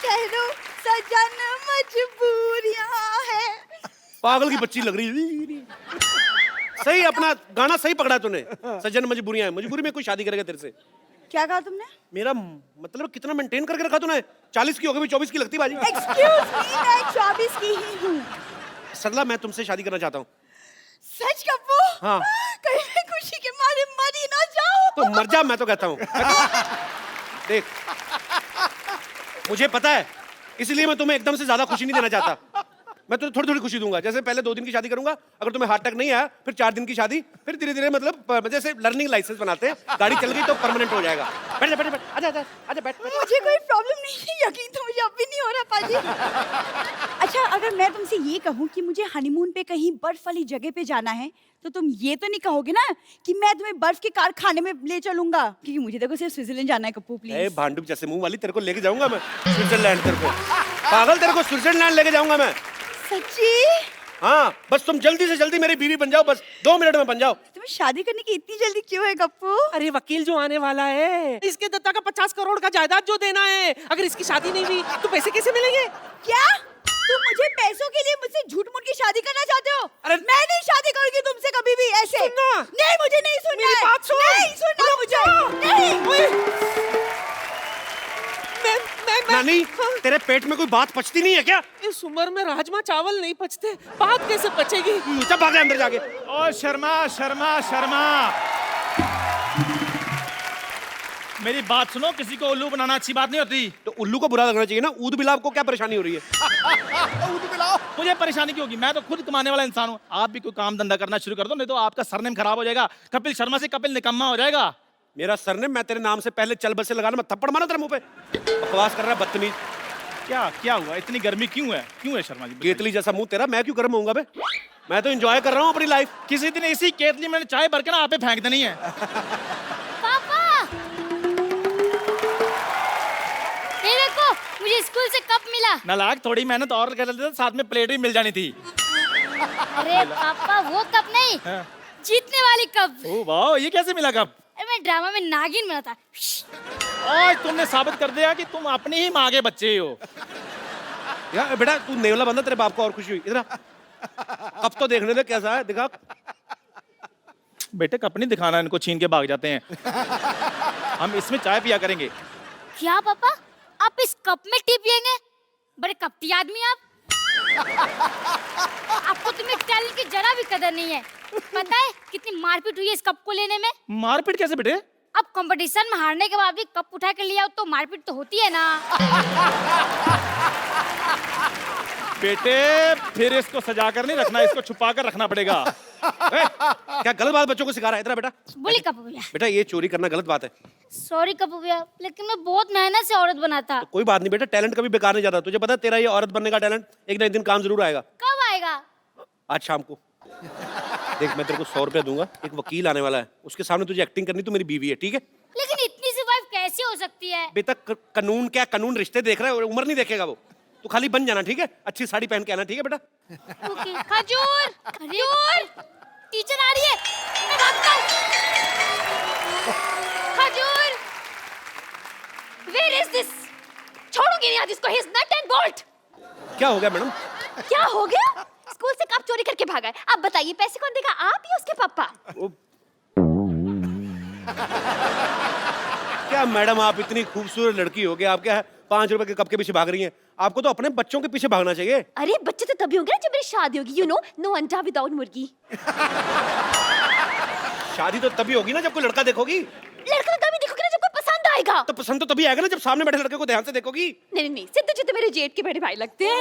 कह दो सजन मजबूरियां है। पागल की बच्ची लग रही है। सही अपना गाना सही पकड़ा तूने। सजन मजबूरियां है, मजबूरी में कोई शादी करेगा तेरे से? क्या कहा तुमने? मेरा मतलब कितना मेंटेन करके रखा तूने? 40 की हो गई, 24 की लगती बाजी। एक्सक्यूज मी, मैं 24 की ही हूँ। सरला मैं तुमसे शादी करना चाहता हूँ। सच कप्पू? हाँ। कहीं मैं खुशी के मारे मर ही ना जाऊं। तो मर जा, मैं तो कहता हूँ। देख, मुझे पता है, इसलिए मैं तुम्हें एकदम से ज्यादा खुशी नहीं देना चाहता। मैं तुझे थोड़ी थोड़ी खुशी दूंगा। जैसे पहले 2 दिन की शादी करूंगा, अगर तुम्हें हार्ट अटैक नहीं आया, फिर 4 दिन की शादी, फिर धीरे धीरे मतलब जैसे लर्निंग लाइसेंस बनाते हैं, गाड़ी चल गई तो परमानेंट हो जाएगा। बैठ जा, बैठ जा, आजा आजा आजा, बैठ। मुझे कोई प्रॉब्लम नहीं है, यकीन तो मुझे अब भी नहीं हो रहा पाजी। अच्छा, अगर मैं तुमसे ये कहूँ कि मुझे हनीमून पे कहीं बर्फ वाली जगह पे जाना है, तो तुम ये तो नहीं कहोगे ना कि मैं तुम्हें बर्फ के कारखाने में ले चलूंगा? क्योंकि मुझे देखो सिर्फ स्विट्जरलैंड जाना है कप्पू, प्लीज। भांडुप जैसे मुंह वाली, तेरे को लेके जाऊंगा मैं स्विट्जरलैंड। तेरे को पागल, तेरे को स्विट्जरलैंड लेके जाऊंगा मैं। सच्ची? हाँ, बस तुम जल्दी से जल्दी मेरी बीवी बन जाओ, बस 2 मिनट में बन जाओ। तुम्हें शादी करने की इतनी जल्दी क्यों है कप्पू? अरे वकील जो आने वाला है, इसके दत्ता का 50 करोड़ का जायदाद जो देना है, अगर इसकी शादी नहीं हुई तो पैसे कैसे मिलेंगे? क्या तुम मुझे पैसों के लिए मुझसे झूठ मूठ की शादी करना चाहते हो? अरे मैं नहीं शादी करूंगी तुमसे कभी भी ऐसे। सुनना। नहीं, मुझे नहीं सुनना मेरी है। बात सुन। नहीं सुनना मुझे। नहीं। नानी, तेरे पेट में कोई बात पचती नहीं है क्या? इस उम्र में राजमा चावल नहीं पचते, बात कैसे पचेगी? चल भाग अंदर जाके। ओ शर्मा शर्मा शर्मा, मेरी बात सुनो, किसी को उल्लू बनाना अच्छी बात नहीं होती। तो उल्लू को बुरा लगना चाहिए ना। ऊद बिलाव को क्या परेशानी हो रही है? ऊद पिलाओ। मुझे परेशानी क्यों होगी? मैं तो खुद कमाने वाला इंसान हूँ। आप भी कोई काम धंधा करना शुरू कर दो, नहीं तो आपका सरनेम खराब हो जाएगा। कपिल शर्मा से कपिल निकम्मा हो जाएगा। मेरा सरनेम, मैं तेरे नाम से पहले चल बस से लगाना, मैं थप्पड़ मारा तेरे मुंह पे। बकवास कर रहा है बदतमीज। क्या क्या हुआ? इतनी गर्मी क्यों है? क्यों है शर्मा जी? केतली जैसा मुंह तेरा, मैं क्यों गर्म होऊंगा बे? मैं तो एंजॉय कर रहा हूँ अपनी लाइफ। किसी दिन इसी केतली में चाय भर के ना आप पे फेंक देनी है। पापा, ये देखो मुझे स्कूल से कप मिला। नालायक, थोड़ी मेहनत और कर लेते तो साथ में प्लेट भी मिल जानी थी। अरे पापा, वो कप नहीं, हाँ। जीतने वाली कप। ओ वाह, ये कैसे मिला कप? अरे मैं ड्रामा में नागिन बना था। आज तुमने साबित कर दिया कि तुम अपनी ही माँ के बच्चे हो। यार बेटा, तू नेवला बंदा, तेरे बाप को और खुशी हुई। इधर आ। कब तो देखने दे कैसा है, दिखा। बेटे कप नहीं दिखाना, इनको छीन के भाग जाते हैं। हम इसमें चाय पिया करेंगे। क्या पापा, आप इस कप में टी पियेंगे? बड़े कपटी आदमी आप। आपको तो मेरे टैलेंट की जरा भी कदर नहीं है। पता है कितनी मारपीट हुई है इस कप को लेने में? मारपीट कैसे बेटे? अब कंपटीशन में हारने के बाद भी कप उठा कर लिया तो मारपीट तो होती है ना। बेटे फिर इसको सजा कर नहीं रखना, इसको छुपा कर रखना पड़ेगा। क्या गलत बात बच्चों को सिखा रहा है? इधर आ बेटा। बोली कप्पू भैया। बेटा, ये चोरी करना गलत बात है। सॉरी कप्पू भैया, लेकिन मैं बहुत मेहनत से औरत बना था। तो कोई बात नहीं बेटा, टैलेंट कभी बेकार नहीं जाता। तुझे पता है तेरा ये औरत बनने का टैलेंट एक ना एक दिन काम जरूर आएगा। कब आएगा? आज शाम को। देख, मैं तेरे को 100 रुपया दूंगा, एक वकील आने वाला है, उसके सामने तुझे एक्टिंग करनी, तो मेरी बीवी है, ठीक है? लेकिन इतनी सी वाइफ कैसे हो सकती है? बेटा कानून क्या, कानून रिश्ते देख रहा है, उम्र नहीं देखेगा वो। तू खाली बन जाना, ठीक है? अच्छी साड़ी पहन के आना, ठीक है बेटा? ओके। खजूर, खजूर, टीचर आ रही है, मैं भागता हूँ। खजूर, where is this? छोड़ूंगी नहीं आज इसको, he is nut and bolt। क्या हो गया मैडम? क्या हो गया? स्कूल से कप चोरी करके भागा है। अब बताइए पैसे कौन देगा, आप या उसके पापा? क्या मैडम, आप इतनी खूबसूरत लड़की हो गई, आप क्या 5 रुपए के कप के पीछे भाग रही हैं? आपको तो अपने बच्चों के पीछे भागना चाहिए। अरे बच्चे तो तभी होंगे ना जब मेरी शादी होगी, नो अंडा विदाउट मुर्गी। शादी तो तभी होगी ना जब कोई लड़का देखोगी। लड़का तो तभी देखोगे ना जब कोई पसंद आएगा। तो पसंद तो तभी आएगा ना जब सामने बैठे लड़के को ध्यान से देखोगी। नहीं, सिद्धू जी तो मेरे जेठ के बड़े भाई लगते हैं।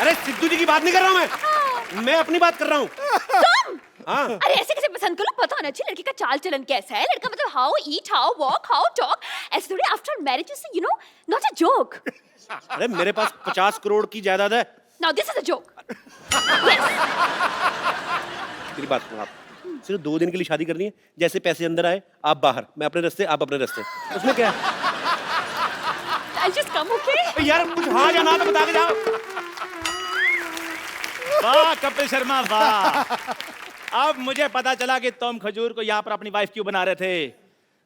अरे सिद्धू जी की बात नहीं कर रहा हूँ मैं अपनी बात कर रहा हूँ। तुम? हाँ। अरे ऐसे कैसे पसंद करो, पता होना चाहिए लड़की का चाल चलन कैसा है। लड़का मतलब how eat, how walk, how talk, ऐसे थोड़ी after marriage is not a joke. अरे मेरे पास 50 करोड़ की जायदाद है। Now this is a joke. मेरी बात सुनो, आप सिर्फ 2 दिन के लिए शादी करनी है। जैसे पैसे अंदर आए आप बाहर, मैं अपने रास्ते, आप अपने रास्ते, उसमें क्या है? I'll just come, okay? यार कुछ हाँ या ना तो बता के जाओ। वाह कपिल शर्मा वाह, अब मुझे पता चला कि तुम खजूर को यहाँ पर अपनी वाइफ क्यों बना रहे थे।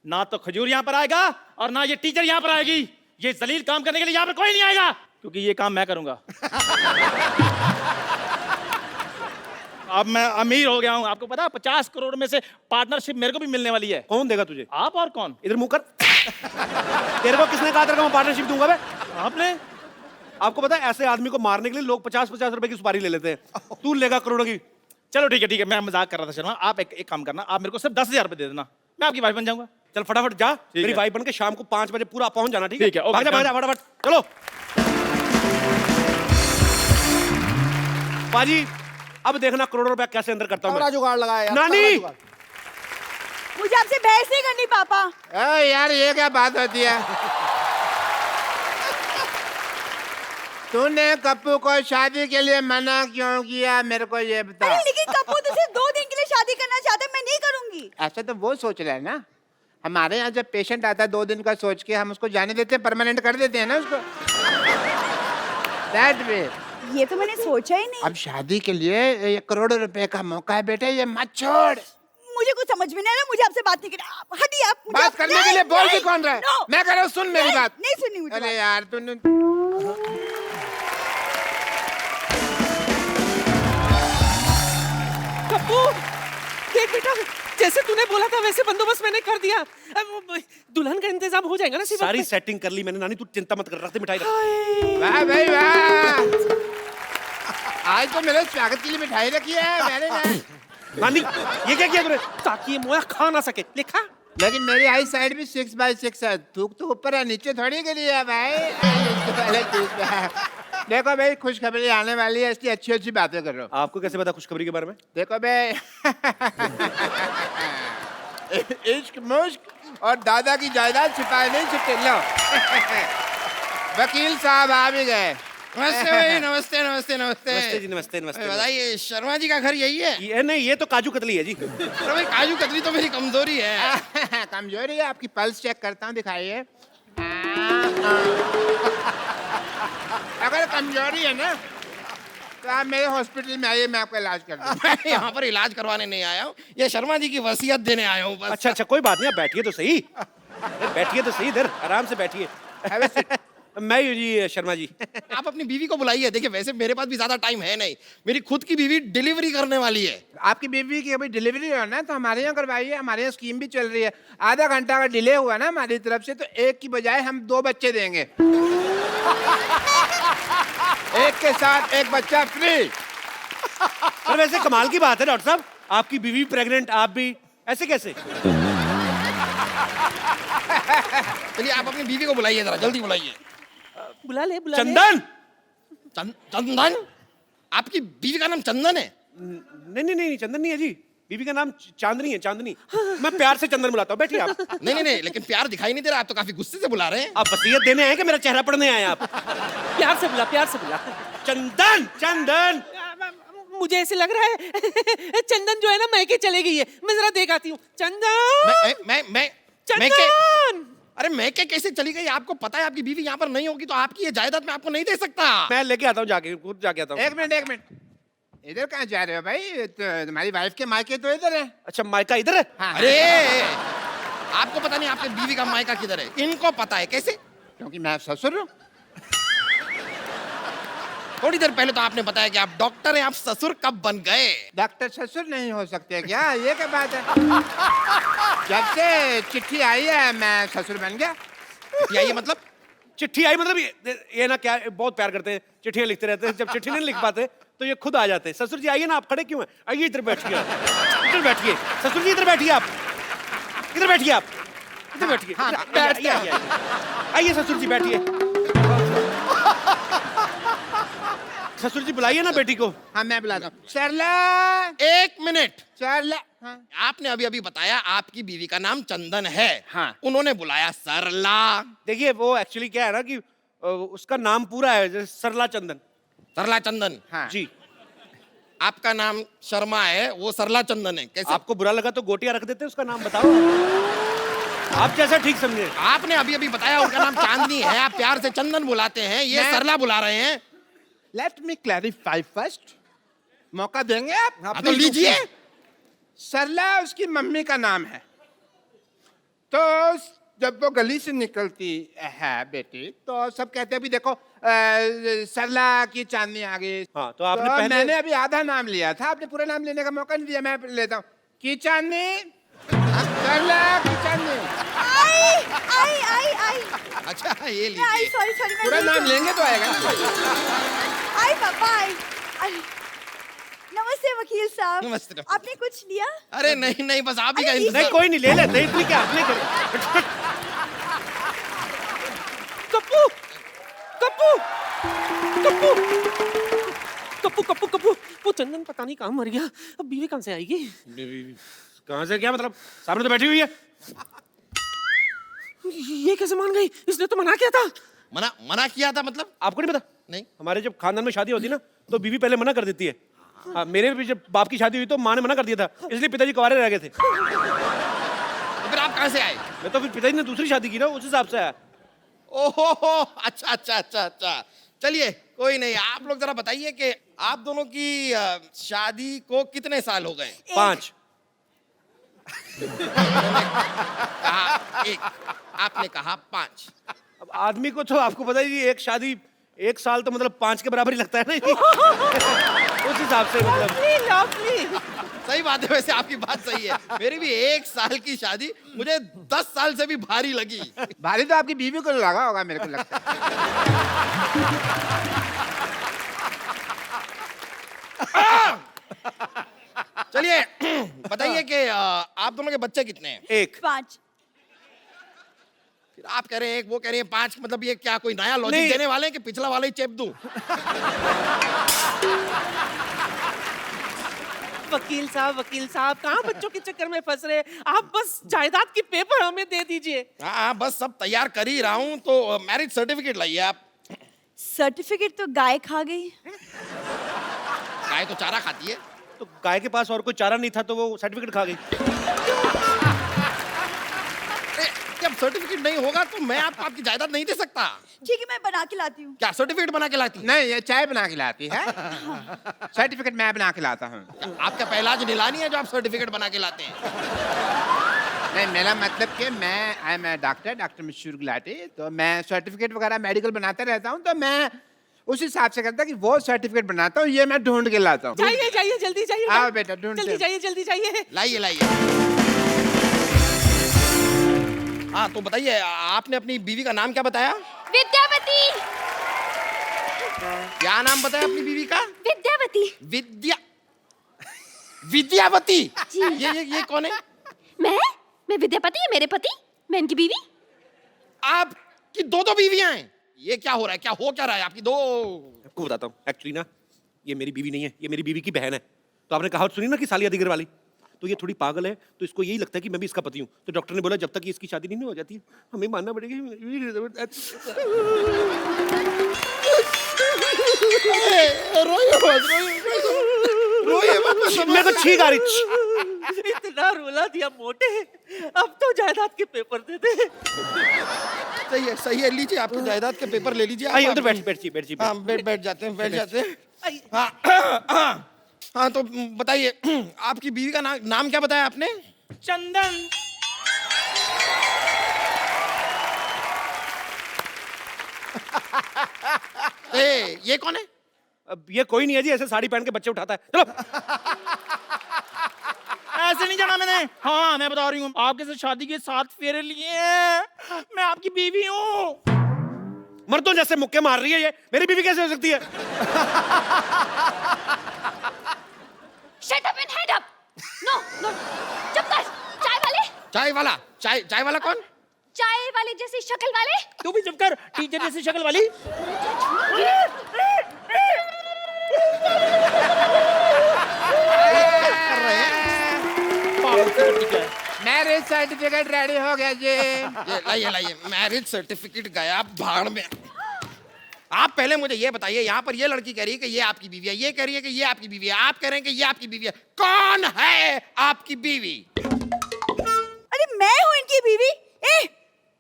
ना तो खजूर यहाँ पर आएगा और ना ये टीचर यहाँ पर आएगी। ये जलील काम करने के लिए यहाँ पर कोई नहीं आएगा, क्योंकि ये काम मैं करूंगा। अब मैं अमीर हो गया हूँ, आपको पता है 50 करोड़ में से पार्टनरशिप मेरे को भी मिलने वाली है। कौन देगा तुझे? आप और कौन? इधर मुंह कर। तेरे को किसने कहा था कि मैं पार्टनरशिप दूंगा? बे आपने? आपको पता है ऐसे आदमी को मारने के लिए लोग 50-50 रुपए की सुपारी ले लेते हैं, तू लेगा करोड़ों की। चलो ठीक है, मैं मजाक कर रहा था शर्मा। आप एक काम करना, आप मेरे को सिर्फ 10,000 रुपए दे देना, मैं आपकी वाइफ बन जाऊंगा। चल फटाफट जा, मेरी है। वाइफ बन के शाम को 5 बजे पूरा पहुंच जाना, ठीक है? ठीक है, ओके, भाग जा, भाग जा, डन। फटाफट चलो। पाजी अब देखना करोड़ों रुपया कैसे अंदर करता हूँ मैं। जुगाड़ लगाया यार, नानी! तगड़ा जुगाड़। मुझे आपसे बहस नहीं करनी पापा। यार ये क्या बात होती है? तूने कप्पू को शादी के लिए मना क्यों किया, मेरे को ये बता। अरे लेकिन कपूर तो सिर्फ 2 दिन के लिए शादी करना चाहता है, मैं नहीं करूंगी। ऐसा तो वो सोच रहा है ना। हमारे यहाँ जब पेशेंट आता है 2 दिन का सोच के हम उसको जाने देते हैं, परमानेंट कर देते हैं ना उसको। That way। ये तो मैंने सोचा ही नहीं। अब शादी के लिए 1 करोड़ रुपए का मौका है बेटे, ये मत छोड़। मुझे कुछ समझ में नहीं आ रहा, मुझे आपसे बात नहीं करनी। आप हटिए, आप मुझे बात आप- करने नहीं, के लिए बोल भी नहीं, कौन रहा है? no, मैं कह रहा हूँ सुन मेरी नहीं, बात। नहीं सुननी मुझे अरे बात। यार तूने कप्पू, देख बेटा, जैसे तूने बोला था वैसे बंदोबस्त मैंने कर दिया। अब दुल्हन का इंतजाम हो जाएगा ना सिर्फ। सारी सेटिंग कर ली मैंने नानी, तू चिंता मत कर, रखते मिठाई रख। वाह भाई वाह, आज तो मेरे स्वागत के लिए मिठाई रखी है मैंने ना। नानी ये क्या किया तूने? ताकि ये मोया खा ना सके। लिखा लेकिन मेरी आई साइड भी 6x6 है, थूक तो ऊपर है, नीचे थोड़ी के लिए है भाई। पहले ठीक है। देखो भाई खुशखबरी आने वाली है, इसलिए अच्छी अच्छी बातें कर रहा हूँ। आपको कैसे पता खुशखबरी के बारे में? देखो भाई इश्क मुश्क और दादा की जायदाद छिपाए नहीं छुपे। लो वकील साहब आ भी गए। नमस्ते भाई, नमस्ते नमस्ते नमस्ते नमस्ते। जी, नमस्ते नमस्ते। बताइए, शर्मा जी का घर यही है? ये नहीं, ये तो काजू कतली है जी। अरे भाई, काजू कतली तो मेरी कमजोरी है। कमजोरी है आपकी? पल्स चेक करता हूँ, दिखाइए। अगर कमजोरी है ना तो आप मेरे हॉस्पिटल में आइए, मैं आपका इलाज कर दूँ। मैं यहाँ पर इलाज करवाने नहीं आया हूँ, ये शर्मा जी की वसीयत देने आया हूँ बस। अच्छा अच्छा, कोई बात नहीं, आप बैठिए तो सही। बैठिए तो सही, इधर आराम से बैठिए। मैं हूँ जी शर्मा जी। आप अपनी बीवी को बुलाइए। देखिए वैसे मेरे पास भी ज्यादा टाइम है नहीं, मेरी खुद की बीवी डिलीवरी करने वाली है। आपकी बीवी की अभी डिलीवरी हो ना, तो हमारे यहाँ करवाइए। हमारे यहाँ स्कीम भी चल रही है, आधा घंटा का डिले हुआ ना हमारी तरफ से तो 1 की बजाय हम 2 बच्चे देंगे। एक के साथ 1 बच्चा फ्री। पर वैसे कमाल की बात है डॉक्टर साहब, आपकी बीवी प्रेग्नेंट, आप भी, ऐसे कैसे? चलिए आप अपनी बीवी को बुलाइए, जरा जल्दी बुलाइए। बुला ले, बुला ले। चंदन! चंदन? आपकी बीवी का नाम चंदन है? नहीं नहीं नहीं, चंदन नहीं है जी, बीवी का नाम चांदनी है, चांदनी। मैं प्यार से चंदन बुलाता हूँ, बैठिए आप। नहीं, लेकिन प्यार दिखाई नहीं दे रहा, आप तो काफी गुस्से से बुला रहे हैं। आप वसीयत देने आए कि मेरा चेहरा पढ़ने आए आप? प्यार से बुला, प्यार से बुला। चंदन! चंदन! मुझे ऐसे लग रहा है चंदन जो है ना मैके चले गई है। मैं जरा देख आती हूँ। चंदन! मैं चंदन! अरे मैं क्या कैसे चली गई? आपको पता है आपकी बीवी यहाँ पर नहीं होगी तो आपकी ये जायदाद मैं आपको नहीं दे सकता। मैं लेके आता हूँ, जाके खुद जाके आता हूँ। 1 मिनट, इधर कहाँ जा रहे हो भाई? तो तुम्हारी वाइफ के मायके तो इधर है। अच्छा, मायका इधर है? हाँ, अरे आपको पता नहीं आपकी बीवी का मायका किधर है? इनको पता है। कैसे? क्योंकि मैं ससुर हूँ। थोड़ी देर पहले तो आपने बताया कि आप डॉक्टर हैं, आप ससुर कब बन गए? डॉक्टर ससुर नहीं हो सकते क्या? ये क्या बात है? जब से चिट्ठी आई है मैं ससुर बन गया। या ये मतलब? चिट्ठी आई मतलब ये ना, क्या बहुत प्यार करते हैं, चिट्ठियां लिखते रहते हैं, जब चिट्ठी नहीं लिख पाते तो ये खुद आ जाते हैं। ससुर जी आइए ना, आप खड़े क्यों हैं? आइए इधर बैठिए, इधर बैठिए। ससुर जी इधर बैठिए, आप इधर बैठिए, आप इधर बैठिए। आइए, आइए, आइए। आइए ससुर जी बैठिए। ससुर जी बुलाइए ना बेटी को। हाँ मैं बुलाता हूँ। सरला, 1 मिनट। सरला। हाँ। आपने अभी अभी बताया आपकी बीवी का नाम चंदन है। हाँ। उन्होंने बुलाया सरला। देखिए वो एक्चुअली क्या है ना कि उसका नाम पूरा है जैसे सरला चंदन। सरला चंदन। हाँ। जी। आपका नाम शर्मा है, वो सरला चंदन है। कैसे? आपको बुरा लगा तो गोटियां रख देते, उसका नाम बताओ, आप जैसा ठीक समझे। आपने अभी अभी बताया उनका नाम चांदनी है, आप प्यार से चंदन बुलाते हैं, ये मैं- सरला बुला रहे हैं। Let me clarify first. मौका देंगे आप? हाँ, तो लीजिए। सरला उसकी मम्मी का नाम है, तो जब वो गली से निकलती है बेटी तो सब कहते हैं भी देखो सरला की चांदनी आ गई। हाँ, तो आपने पहले- मैंने अभी आधा नाम लिया था, आपने पूरा नाम लेने का मौका नहीं दिया। मैं लेता हूँ की चांदनी, सरला की चांदनी। आई आई आई आई अच्छा ये आई लीजिए। सॉरी सॉरी पूरा नाम लेंगे तो आएगा। आई पापा आई। नमस्ते वकील साहब। नमस्ते। आपने कुछ लिया? अरे नहीं नहीं, बस आप ही का अरे, इंतजार। नहीं कोई नहीं, ले लेते इतनी क्या आपने कर। कप्पू कप्पू कप्पू कप्पू कप्पू कप्पू वो चंदन पता नहीं कहाँ मर गया, अब बीवी कहाँ से आएगी? कहाँ से क्या मतलब, सामने तो बैठी हुई है। ये कैसे मान गई? इसने तो मना किया था। मना मना किया था मतलब? आपको नहीं पता? नहीं। हमारे जब खानदान में शादी होती ना तो बीवी पहले मना कर देती है। हाँ, मेरे भी जब बाप की शादी हुई तो माँ ने मना कर दिया था, इसलिए पिताजी कुंवारे रह गए थे। तो फिर आप कहाँ से आए? मैं तो फिर पिताजी ने दूसरी शादी की ना, उस हिसाब से आया। ओहो अच्छा अच्छा अच्छा अच्छा, चलिए कोई नहीं। आप लोग जरा बताइए कि आप दोनों की शादी को कितने साल हो गए? 5। कहा 1, आपने कहा 5। अब आदमी को तो आपको पता ही, एक शादी 1 साल तो मतलब 5 के बराबर ही लगता है ना। उस हिसाब से मतलब लवली सही बात है, वैसे आपकी बात सही है। मेरी भी 1 साल की शादी मुझे 10 साल से भी भारी लगी। भारी तो आपकी बीवी को लगा होगा, मेरे को लगता है। चलिए बताइए कि आप दोनों के बच्चे कितने हैं? 1। 5। फिर आप कह रहे हैं 1, वो कह रहे हैं 5, मतलब ये क्या कोई नया लॉजिक नहीं। देने वाले हैं कि पिछला वाला ही चेप दूं? वकील साहब कहाँ बच्चों के चक्कर में फंस रहे? आप बस जायदाद की पेपर हमें दे दीजिए। हाँ बस सब तैयार कर ही रहा हूँ, तो मैरिज सर्टिफिकेट लाइए आप। सर्टिफिकेट तो गाय खा गई। गाय तो चारा खाती है। तो गाय के पास और कोई चारा नहीं था तो वो सर्टिफिकेट खा गई। अरे, जब सर्टिफिकेट नहीं होगा तो मैं आपको आपकी जायदाद नहीं दे सकता। ठीक है, मैं बना के लाती हूँ। क्या सर्टिफिकेट बना के लाती? नहीं, ये चाय बना के लाती है। सर्टिफिकेट मैं बना के लाता हूँ। आपका पहला आज नीलानी है जो आप सर्टिफिकेट बना के लाते हैं? नहीं, मेरा मतलब कि आई एम डॉक्टर मशहूर गुलाटी, तो मैं सर्टिफिकेट वगैरह मेडिकल बनाता रहता हूँ, तो मैं उस हिसाब से करता कि वो सर्टिफिकेट बनाता हूँ, ये मैं ढूंढ के लाता हूँ। जाइए जल्दी जाइए। आओ बेटा, ढूंढते जल्दी जाइए। लाइए लाइए। हाँ तो बताइए, आपने अपनी बीवी का नाम क्या बताया? विद्यावती। क्या नाम बताया अपनी बीवी का? विद्यावती। विद्यावती। ये कौन है? मैं विद्यापति है मेरे पति, मैं इनकी बीवी। आपकी 2 बीवियां हैं? ये क्या हो रहा है? क्या हो क्या रहा है आपकी 2? आपको बताता हूँ, एक्चुअली ना ये मेरी बीवी नहीं है, ये मेरी बीवी की बहन है। तो आपने कहावत सुनी ना कि साली अधीगर वाली, तो ये थोड़ी पागल है, तो इसको यही लगता है कि मैं भी इसका पति हूँ। तो डॉक्टर ने बोला जब तक ये इसकी शादी नहीं हो जाती हमें मानना पड़ेगा। मेरे को छींक आ रही। इतना रुला दिया मोटे, अब तो जायदाद के पेपर दे दे। सही है, लीजिए आपके जायदाद के पेपर ले लीजिए। आइए उधर बैठिए। हाँ बैठ जाते हैं। हाँ तो बताइए, आपकी बीवी का नाम क्या बताया आपने? चंदन। ये कौन है? अब ये कोई नहीं है जी, ऐसे साड़ी पहन के बच्चे उठाता है। चलो। ऐसे नहीं जाना मैंने। हाँ मैं बता रही हूँ, आपके साथ शादी के 7 फेरे लिए हैं। मैं आपकी बीवी हूँ। मर्दों जैसे मुक्के मार रही है ये, मेरी बीवी कैसे हो सकती है? Shut up and head up. No. चुप कर। चाय वाला कौन? चाय वाले जैसी शक्ल वाले। तू भी चुप कर, टीचर जैसी शक्ल वाली। मैरिज सर्टिफिकेट रेडी हो गया जी। लाइए मैरिज सर्टिफिकेट गया भाड़ में। आप पहले मुझे ये बताइए, यहाँ पर ये लड़की कह रही है कि ये आपकी बीवी है, ये कह रही है कि ये आपकी बीवी है, आप कह रहे हैं कि ये आपकी बीवी है। कौन है आपकी बीवी? अरे मैं हूँ इनकी बीवी।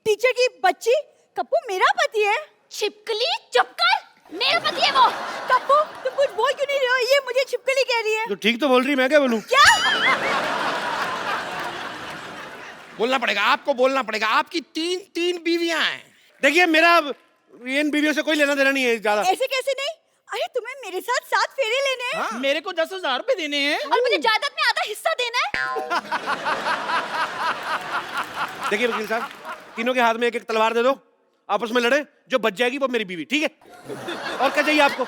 टीचर की बच्ची। कप्पू मेरा पति है। छिपकली चुप कर, मेरा पति है वो। कप्पू तुम कुछ बोल क्यों नहीं रहे हो? ये मुझे छिपकली कह रही है। तो ठीक तो बोल रही, मैं क्या बोलूं? क्या? बोलना पड़ेगा, आपको बोलना पड़ेगा। आपकी 3 बीवियां हैं। देखिए मेरा इन बीवियों से कोई लेना देना नहीं है ज्यादा। ऐसे कैसे नहीं? अरे तुम्हें मेरे साथ 7 फेरे लेने हैं। मेरे को 10,000 रुपए देने हैं। और मुझे जायदाद में आधा हिस्सा देना है। देखिए वकील साहब, तीनों के हाथ में एक एक तलवार दे दो, आपस में लड़े, जो बच जाएगी वो मेरी बीवी, ठीक है? और क्या चाहिए आपको?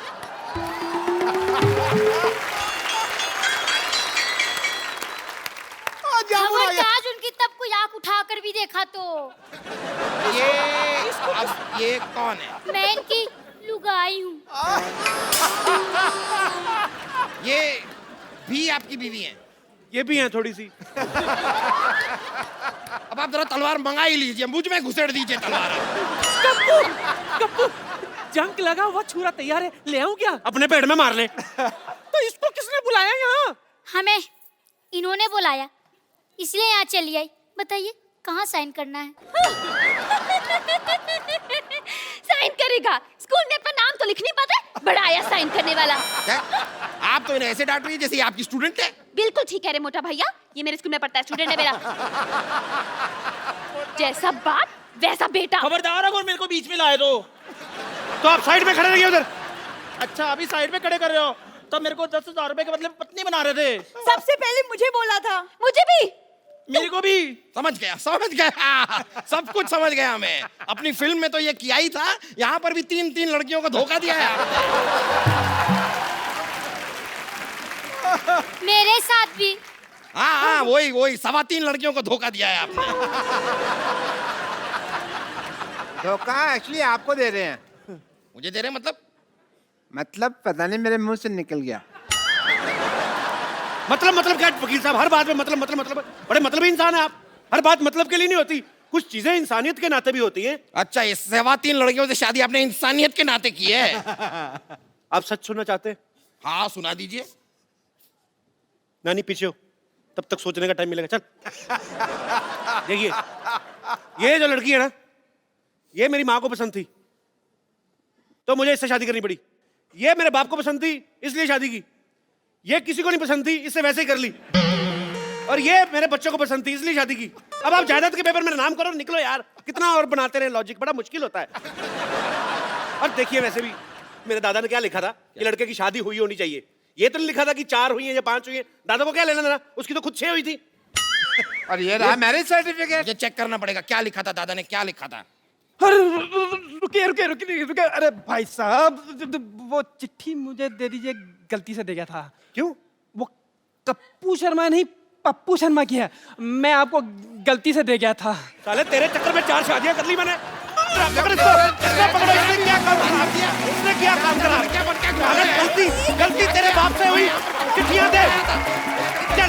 खबरदार उनकी तब कोई आंख उठाकर भी देखा तो। ये कौन है? मैं इनकी लुगाई हूँ। ये भी आपकी बीवी हैं? ये भी हैं थोड़ी सी। अब आप जरा तलवार मंगा ही लीजिए, मुझ में घुसेड़ दीजिए तलवार। कप्पू जंग लगा हुआ छुरा तैयार है, ले आऊं क्या? अपने पेट में मार ले। तो इसको किसने बुलाया यहाँ? हमें इन्होंने बुलाया, इसलिए यहाँ चली आई। बताइए कहाँ साइन करना है? साइन करेगा? स्कूल में अपना नाम तो लिख नहीं पाता, बड़ा आया साइन करने वाला। क्या? आप तो इन्हें ऐसे डांट रही है जैसे आपकी स्टूडेंट है। बिल्कुल ठीक है रे मोटा भैया, ये मेरे स्कूल में पढ़ता है, स्टूडेंट है मेरा। जैसा बाप वैसा बेटा। खबरदार अगर मेरे को बीच में लाए तो आप साइड में खड़े रहिए उधर। अच्छा अभी साइड में खड़े कर रहे हो, तब मेरे को 10,000 रुपए के बदले पत्नी बना रहे थे। सबसे पहले मुझे बोला था। मुझे भी। मेरे को भी। समझ गया सब कुछ समझ गया मैं। अपनी फिल्म में तो ये किया ही था, यहाँ पर भी 3 लड़कियों को धोखा दिया है आपने। मेरे साथ भी। हाँ वही 3.25 लड़कियों को धोखा दिया है आपने। धोखा एक्चुअली आपको दे रहे हैं। मुझे दे रहे मतलब पता नहीं मेरे मुंह से निकल गया। मतलब क्या वकील साहब, हर बात में मतलब बड़े मतलबी इंसान है आप। हर बात मतलब के लिए नहीं होती, कुछ चीजें इंसानियत के नाते भी होती हैं। अच्छा, ये 3.25 लड़कियों से शादी आपने इंसानियत के नाते की है? आप सच सुनना चाहते हैं? हाँ सुना दीजिए। नानी पीछे हो, तब तक सोचने का टाइम मिलेगा। चल देखिए, ये जो लड़की है ना, ये मेरी माँ को पसंद थी तो मुझे इससे शादी करनी पड़ी। ये मेरे बाप को पसंद थी इसलिए शादी की। ये किसी को नहीं पसंद थी, इससे वैसे ही कर ली। और ये मेरे बच्चों को पसंद थी इसलिए शादी की। अब आप जायदाद के पेपर में नाम करो, निकलो यार। कितना और बनाते रहे लॉजिक, बड़ा मुश्किल होता है। और देखिए वैसे भी मेरे दादा ने क्या लिखा था कि लड़के की शादी हुई होनी चाहिए। ये तो नहीं लिखा था कि 4 हुई है या 5 हुई है। दादा को क्या लेना देना, उसकी तो खुद 6 हुई थी। और ये रहा मैरिज सर्टिफिकेट। ये चेक करना पड़ेगा, क्या लिखा था दादा ने, क्या लिखा था। अरे रुकिए। अरे भाई साहब वो चिट्ठी मुझे दे दीजिए, गलती से दे गया था। क्यों? वो कप्पू शर्मा नहीं, पप्पू शर्मा की है। मैं आपको गलती से दे गया था। साले तेरे चक्कर में 4 शादियां कर ली मैंने। पकड़ इसको, पकड़ो। इसने क्या काम करा? इसने क्या काम करा? गलती तेरे बाप से हुई। चिट्ठियां दे। चल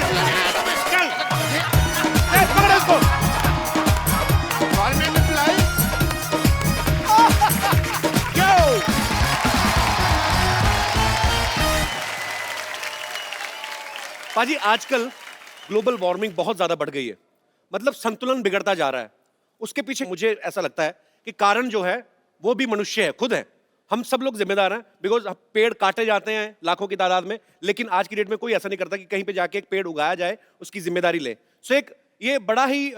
पकड़ो इसको। Government employ. पाजी आजकल ग्लोबल वार्मिंग बहुत ज्यादा बढ़ गई है, मतलब संतुलन बिगड़ता जा रहा है। उसके पीछे मुझे ऐसा लगता है कि कारण जो है वो भी मनुष्य है, खुद है। हम सब लोग जिम्मेदार हैं, बिकॉज पेड़ काटे जाते हैं लाखों की तादाद में, लेकिन आज की डेट में कोई ऐसा नहीं करता कि कहीं पे जाके एक पेड़ उगाया जाए, उसकी जिम्मेदारी ले। सो एक ये बड़ा ही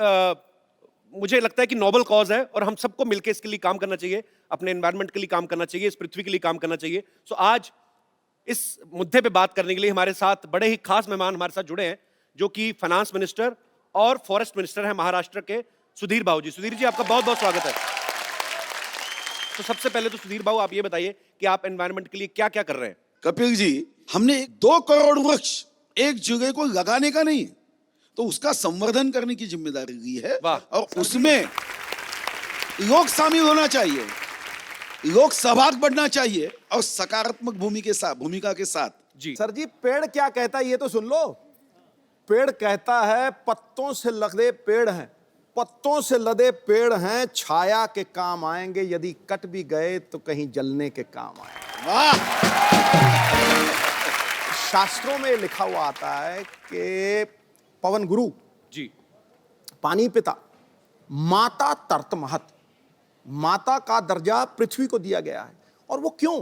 मुझे लगता है कि नोबल कॉज है और हम सबको मिलकर इसके लिए काम करना चाहिए, अपने एनवायरनमेंट के लिए काम करना चाहिए, इस पृथ्वी के लिए काम करना चाहिए। सो आज इस मुद्दे पे बात करने के लिए हमारे साथ बड़े ही खास मेहमान हमारे साथ जुड़े हैं, जो कि फाइनेंस मिनिस्टर और फॉरेस्ट मिनिस्टर हैं महाराष्ट्र के, सुधीर बाबू जी। सुधीर जी आपका बहुत बहुत स्वागत है। तो सबसे पहले तो सुधीर बाबू आप ये बताइए कि आप एनवायरनमेंट के लिए क्या क्या कर रहे हैं। कपिल जी, हमने 2 करोड़ वृक्ष एक जगह को लगाने का नहीं, तो उसका संवर्धन करने की जिम्मेदारी ली है। और उसमें लोग शामिल होना चाहिए, लोग सहभाग बढ़ना चाहिए और सकारात्मक भूमिका के साथ। जी सर जी, पेड़ क्या कहता है ये तो सुन लो। पेड़ कहता है पत्तों से लदे पेड़ हैं, पत्तों से लदे पेड़ हैं, छाया के काम आएंगे, यदि कट भी गए तो कहीं जलने के काम आएंगे। वाह! शास्त्रों में लिखा हुआ आता है कि पवन गुरु जी, पानी पिता, माता तर्त महत, माता का दर्जा पृथ्वी को दिया गया है। और वो क्यों?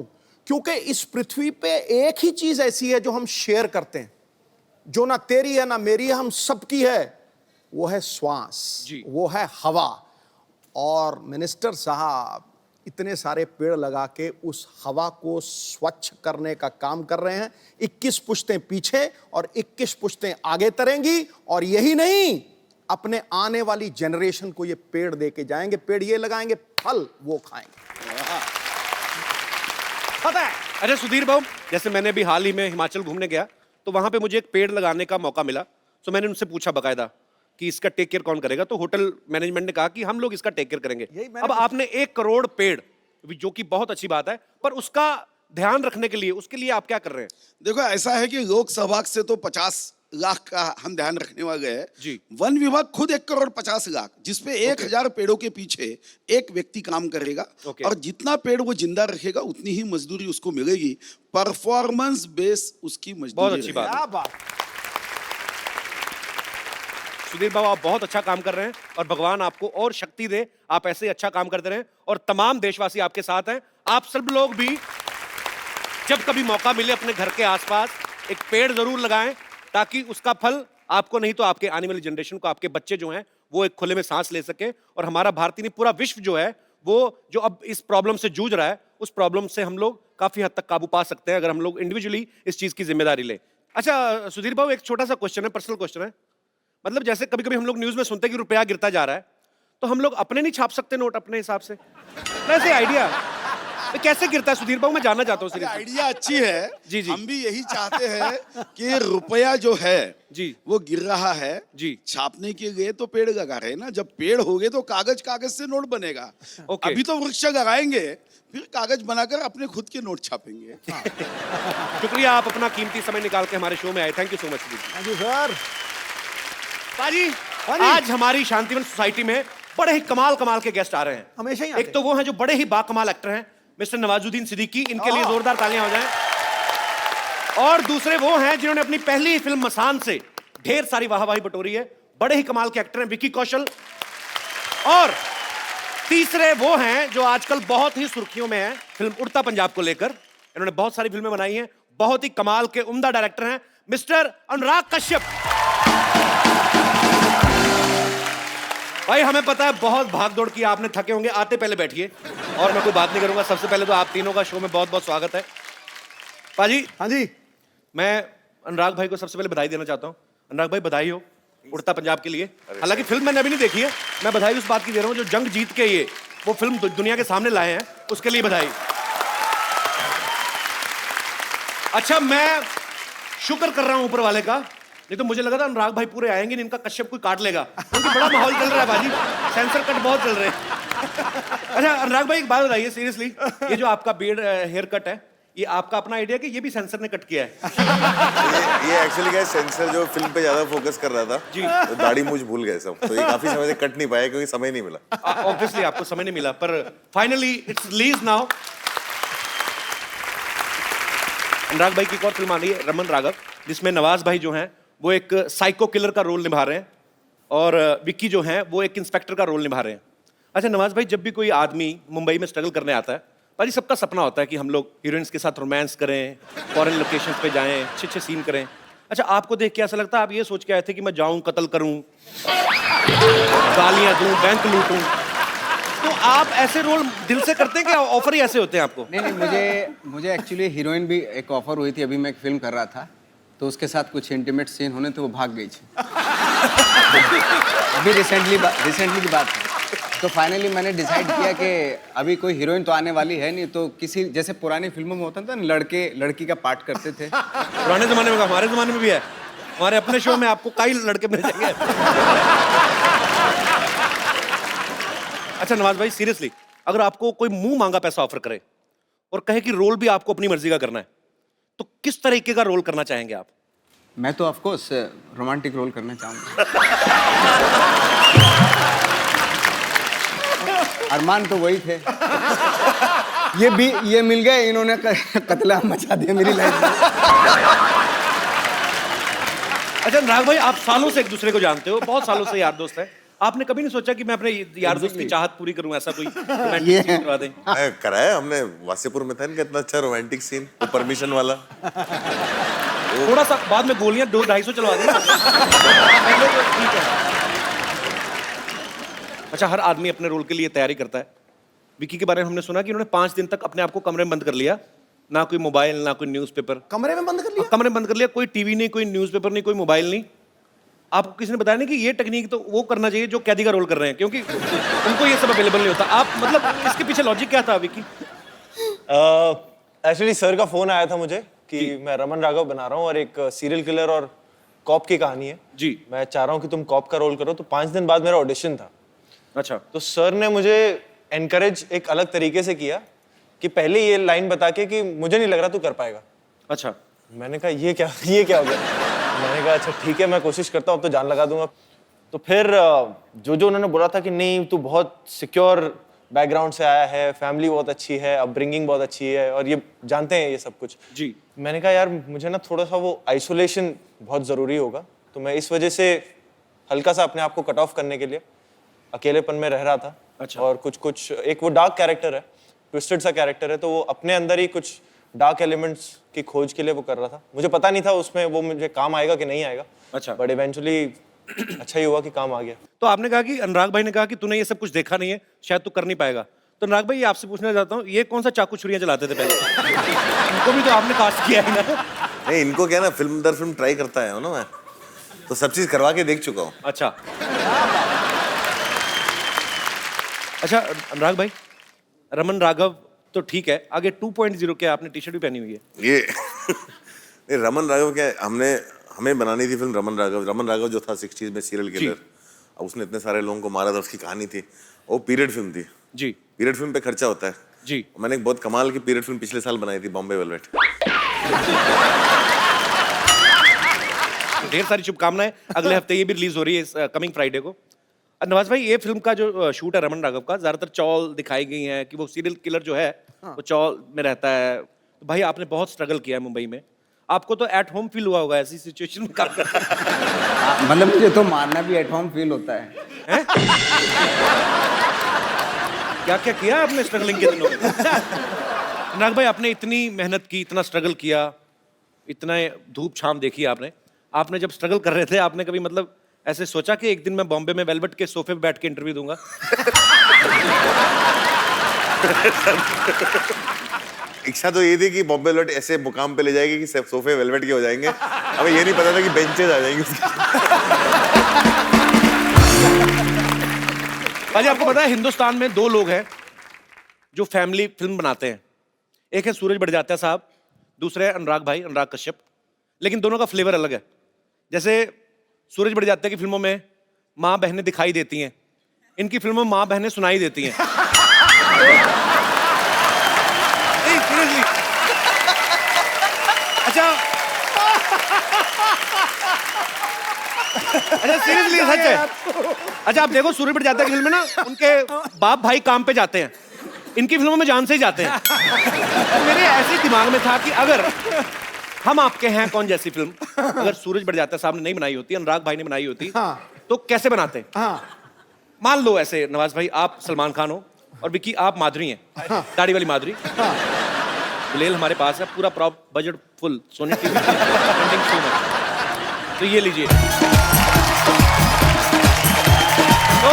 क्योंकि इस पृथ्वी पे एक ही चीज ऐसी है जो हम शेयर करते हैं, जो ना तेरी है ना मेरी है, हम सबकी है, वो है श्वास, जी। वो है हवा। और मिनिस्टर साहब इतने सारे पेड़ लगा के उस हवा को स्वच्छ करने का काम कर रहे हैं। 21 पुश्तें पीछे और 21 पुश्तें आगे तरेंगी, और यही नहीं, अपने आने वाली जनरेशन को ये पेड़ दे के जाएंगे। पेड़ ये लगाएंगे, फल वो खाएंगे। पता है? अच्छा सुधीर बाबू, जैसे मैंने भी हाल ही में हिमाचल घूमने गया तो वहां पे मुझे एक पेड़ लगाने का मौका मिला। तो मैंने उनसे पूछा बकायदा कि इसका टेक केयर कौन करेगा, तो होटल मैनेजमेंट ने कहा कि हम लोग इसका टेक केयर करेंगे। अब आपने 1 करोड़ पेड़, जो कि बहुत अच्छी बात है, पर उसका ध्यान रखने के लिए, उसके लिए आप क्या कर रहे हैं? देखो ऐसा है कि लोकसभा से तो 50 लाख का हम ध्यान रखने वाले हैं जी। वन विभाग खुद 1 करोड़ 50 लाख, जिसपे 1000 पेड़ों के पीछे एक व्यक्ति काम करेगा। और जितना पेड़ वो जिंदा रखेगा उतनी ही मजदूरी उसको मिलेगी। परफॉर्मेंस बेस उसकी मजदूरी। बहुत अच्छी बात है। क्या बात। सुधीर बाबू, आप बहुत अच्छा काम कर रहे हैं और भगवान आपको और शक्ति दे, आप ऐसे ही अच्छा काम करते रहें। और तमाम देशवासी आपके साथ हैं। आप सब लोग भी जब कभी मौका मिले अपने घर के आसपास एक पेड़ जरूर लगाएं, ताकि उसका फल आपको नहीं तो आपके आने वाली जनरेशन को, आपके बच्चे जो हैं वो एक खुले में सांस ले सके। और हमारा भारतीय नहीं, पूरा विश्व जो है वो जो अब इस प्रॉब्लम से जूझ रहा है, उस प्रॉब्लम से हम लोग काफी हद तक काबू पा सकते हैं अगर हम लोग इंडिविजुअली इस चीज की जिम्मेदारी लें। अच्छा सुधीर बाबू, एक छोटा सा क्वेश्चन है, पर्सनल क्वेश्चन है। मतलब जैसे कभी कभी हम लोग न्यूज में सुनते हैं कि रुपया गिरता जा रहा है, तो हम लोग अपने नहीं छाप सकते नोट अपने हिसाब से? वैसे आइडिया कैसे गिरता है सुधीर बाबू, मैं जानना चाहता हूँ। आइडिया अच्छी है जी जी। हम भी यही चाहते हैं कि रुपया जो है जी वो गिर रहा है जी। छापने के लिए तो पेड़ लगा रहे हैं ना। जब पेड़ हो गए तो कागज कागज से नोट बनेगा। अभी तो वृक्ष लगाएंगे, फिर कागज बनाकर अपने खुद के नोट छापेंगे। शुक्रिया, आप अपना कीमती समय निकाल के हमारे शो में आए। Thank you so much. Thank you sir. पाजी, आज हमारी शांतिवन सोसाइटी में बड़े ही कमाल कमाल के गेस्ट आ रहे हैं। हमेशा ही एक तो वो हैं जो बड़े ही बाकमाल एक्टर हैं, मिस्टर नवाजुद्दीन सिद्दीकी, इनके लिए जोरदार तालियां हो जाएं। और दूसरे वो हैं जिन्होंने अपनी पहली फिल्म मसान से ढेर सारी वाहवाही बटोरी है, बड़े ही कमाल के एक्टर हैं, विकी कौशल। और तीसरे वो हैं जो आजकल बहुत ही सुर्खियों में हैं फिल्म उड़ता पंजाब को लेकर। इन्होंने बहुत सारी फिल्में बनाई हैं, बहुत ही कमाल के उम्दा डायरेक्टर हैं, मिस्टर अनुराग कश्यप। भाई हमें पता है बहुत भाग दौड़ की, आपने थके होंगे, आते पहले बैठिए और मैं कोई बात नहीं करूंगा। सबसे पहले तो आप तीनों का शो में बहुत बहुत स्वागत है। पाजी। हाँ जी। मैं अनुराग भाई को सबसे पहले बधाई देना चाहता हूँ। अनुराग भाई बधाई हो उड़ता पंजाब के लिए। हालांकि फिल्म मैंने अभी नहीं देखी है, मैं बधाई उस बात की दे रहा हूँ जो जंग जीत के ये वो फिल्म दुनिया के सामने लाए हैं, उसके लिए बधाई। अच्छा, मैं शुक्र कर रहा हूँ ऊपर वाले का, नहीं तो मुझे लगा था अनुराग भाई पूरे आएंगे नहीं, इनका कश्यप कोई काट लेगा, क्योंकि बड़ा माहौल चल रहा है बाजी, सेंसर कट बहुत चल रहे हैं। अच्छा अनुराग भाई एक बात बताइए सीरियसली, ये जो आपका बियर्ड हेयर कट है, ये आपका अपना आइडिया कि ये भी सेंसर ने कट किया है? ये एक्चुअली क्या है, सेंसर जो फिल्म पे ज्यादा फोकस कर रहा था जी, तो दाढ़ी मूंछ भूल गए सब, तो ये काफी समय से कट नहीं पाया क्योंकि समय नहीं मिला। ऑब्वियसली आपको समय नहीं मिला, पर फाइनली इट्स रिलीज नाउ। अनुराग भाई की एक और फिल्म आ रही है रमन राघव, जिसमें नवाज भाई जो हैं वो एक साइको किलर का रोल निभा रहे हैं और विक्की जो हैं वो एक इंस्पेक्टर का रोल निभा रहे हैं। अच्छा नवाज भाई, जब भी कोई आदमी मुंबई में स्ट्रगल करने आता है, भाई सबका सपना होता है कि हम लोग हीरोइंस के साथ रोमांस करें, फॉरेन लोकेशंस पे जाएं, अच्छे अच्छे सीन करें। अच्छा आपको देख के ऐसा लगता है आप ये सोच के आए थे कि मैं जाऊं, कत्ल करूं, गालियां दूं, बैंक लूटूं, तो आप ऐसे रोल दिल से करते हैं कि ऑफर ही ऐसे होते हैं आपको? नहीं, मुझे एक्चुअली हीरोइन भी एक ऑफर हुई थी, अभी मैं एक फिल्म कर रहा था तो उसके साथ कुछ इंटीमेट सीन होने तो वो भाग गई थी। अभी रिसेंटली की बात है। तो फाइनली मैंने डिसाइड किया कि अभी कोई हीरोइन तो आने वाली है नहीं, तो किसी जैसे पुरानी फिल्मों में होता था ना, लड़के लड़की का पार्ट करते थे। पुराने जमाने में, हमारे जमाने में भी है, हमारे अपने शो में आपको कई लड़के मिल जाएंगे। अच्छा नवाज भाई सीरियसली, अगर आपको कोई मुंह मांगा पैसा ऑफर करे और कहे कि रोल भी आपको अपनी मर्जी का करना है, तो किस तरीके का रोल करना चाहेंगे आप? मैं तो ऑफ कोर्स रोमांटिक रोल करना चाहूंगा। अरमान तो वही थे, ये मिल गए, इन्होंने कत्लेआम मचा दिया मेरी लाइफ में। अच्छा अनुराग भाई, आप सालों से एक दूसरे को जानते हो, बहुत सालों से यार दोस्त है, आपने कभी नहीं सोचा कि मैं अपने यार दोस्त की चाहत पूरी करूं, ऐसा कोई रोमांटिक सीन करवा दें? कराया हमने, वासेपुर में था इनका इतना अच्छा रोमांटिक सीन, वो परमिशन वाला। थोड़ा सा बाद में गोलियां 200-250 चलवा दें। ठीक है। अच्छा, हर आदमी अपने रोल के लिए तैयारी करता है। विकी के बारे में हमने सुना कि उन्होंने 5 दिन तक अपने आप को कमरे में बंद कर लिया, ना कोई मोबाइल ना कोई न्यूज़पेपर। कमरे में बंद कर लिया? कमरे में बंद कर लिया, कोई टीवी नहीं, कोई न्यूज़पेपर नहीं, कोई मोबाइल नहीं। आपको किसी ने बताया नहीं कि ये टेक्निक तो वो करना चाहिए जो कैदी का रोल कर रहे हैं, क्योंकि उनको ये सब अवेलेबल नहीं होता। आप मतलब इसके पीछे लॉजिक क्या था विकी? एक्चुअली सर का फोन आया था मुझे कि मैं रमन राघव बना रहा हूँ और एक सीरियल किलर और कॉप की कहानी है जी, मैं चाह रहा हूँ कि तुम कॉप का रोल करो। तो 5 दिन बाद मेरा ऑडिशन था। अच्छा। तो सर ने मुझे एनकरेज एक अलग तरीके से किया कि पहले ये लाइन बता के कि मुझे नहीं लग रहा तू कर पाएगा। अच्छा। मैंने कहा ये क्या हो गया? मैंने कहा अच्छा ठीक है, मैं कोशिश करता हूँ, अब तो जान लगा दूंगा। तो फिर जो उन्होंने बोला था कि नहीं तू बहुत सिक्योर बैकग्राउंड से आया है, फैमिली बहुत अच्छी है, अपब्रिंगिंग बहुत अच्छी है और ये जानते हैं ये सब कुछ जी। मैंने कहा यार मुझे ना थोड़ा सा वो आइसोलेशन बहुत ज़रूरी होगा। तो मैं इस वजह से हल्का सा अपने आप को कट ऑफ करने के लिए अकेलेपन में रह रहा था। अच्छा। और कुछ एक वो डार्क कैरेक्टर है, ट्विस्टेड सा कैरेक्टर है, तो वो अपने अंदर ही कुछ डार्क एलिमेंट्स की खोज के लिए वो कर रहा था। मुझे पता नहीं था उसमें वो मुझे काम आएगा कि नहीं आएगा। अच्छा। बट इवेंचुअली अच्छा ही हुआ कि काम आ गया। तो आपने कहा कि अनुराग भाई ने कहा कि तूने ये सब कुछ देखा नहीं है, शायद तू कर नहीं पाएगा। तो अनुराग भाई, ये आपसे पूछना चाहता हूँ, ये कौन सा चाकू छुरियां चलाते थे पहले? इनको भी तो आपने कास्ट किया है ना? नहीं, इनको क्या ना, फिल्म दर फिल्म ट्राई करता है ना मैं, तो सब चीज करवा के देख चुका हूँ। अच्छा। अच्छा अनुराग भाई, रमन राघव तो ठीक है, आगे 2.0 क्या आपने टी शर्ट भी पहनी हुई है? ये रमन राघव क्या है, हमें बनानी थी फिल्म रमन राघव जो था 60s में सीरियल किलर। अब उसने इतने सारे लोगों को मारा था, उसकी कहानी थी, वो पीरियड फिल्म थी जी। पीरियड फिल्म पे खर्चा होता है जी। मैंने एक बहुत कमाल की पीरियड फिल्म पिछले साल बनाई थी, बॉम्बे वेलवेट। ढेर सारी शुभकामनाएं, अगले हफ्ते ये भी रिलीज हो रही है कमिंग फ्राइडे को। नवाज भाई, ये फिल्म का जो शूट है रमन राघव का, ज्यादातर चौल दिखाई गई है कि वो सीरियल किलर जो है वो चौल में रहता है। तो भाई आपने बहुत स्ट्रगल किया है मुंबई में, आपको तो एट होम फील हुआ होगा ऐसी सिचुएशन में काम करना। मतलब मुझे तो मानना भी एट होम फील होता है। क्या क्या किया आपने स्ट्रगलिंग के दिनों में? अनुराग भाई, आपने इतनी मेहनत की, इतना स्ट्रगल किया, इतना धूप छाम देखी आपने जब स्ट्रगल कर रहे थे, आपने कभी मतलब ऐसे सोचा कि एक दिन मैं बॉम्बे में वेलवेट के सोफे पे बैठ के इंटरव्यू दूंगा? इच्छा तो ये थी कि बॉम्बे वेलवेट ऐसे मुकाम पे ले जाएगी कि सब सोफे वेलवेट के हो जाएंगे। हमें ये नहीं पता था कि बेंचेस आ जाएंगे उसके। भाई आपको पता है हिंदुस्तान में 2 लोग हैं जो फैमिली फिल्म बनाते हैं, एक है सूरज बड़जात्या साहब, दूसरे है अनुराग भाई, अनुराग कश्यप। लेकिन दोनों का फ्लेवर अलग है। जैसे सूरज बड़जात्या की फिल्मों में माँ बहनें दिखाई देती हैं, इनकी फिल्मों में माँ बहनें सुनाई देती हैं। सीरियसली। अच्छा सीरियसली सच है। अच्छा आप देखो, सूरज बड़जात्या की फिल्म में ना उनके बाप भाई काम पे जाते हैं, इनकी फिल्मों में जान से ही जाते हैं। तो मेरे ऐसे दिमाग में था कि अगर हम आपके हैं कौन जैसी फिल्म अगर सूरज बड़जात्या साहब ने नहीं बनाई होती, अनुराग भाई ने बनाई होती, तो कैसे बनाते? मान लो ऐसे नवाज भाई आप सलमान खान हो और विकी आप माधुरी हैं, दाढ़ी वाली माधुरी। गुलेल हमारे पास है, पूरा prop budget full, Sony TV trending show में। तो ये लीजिए। तो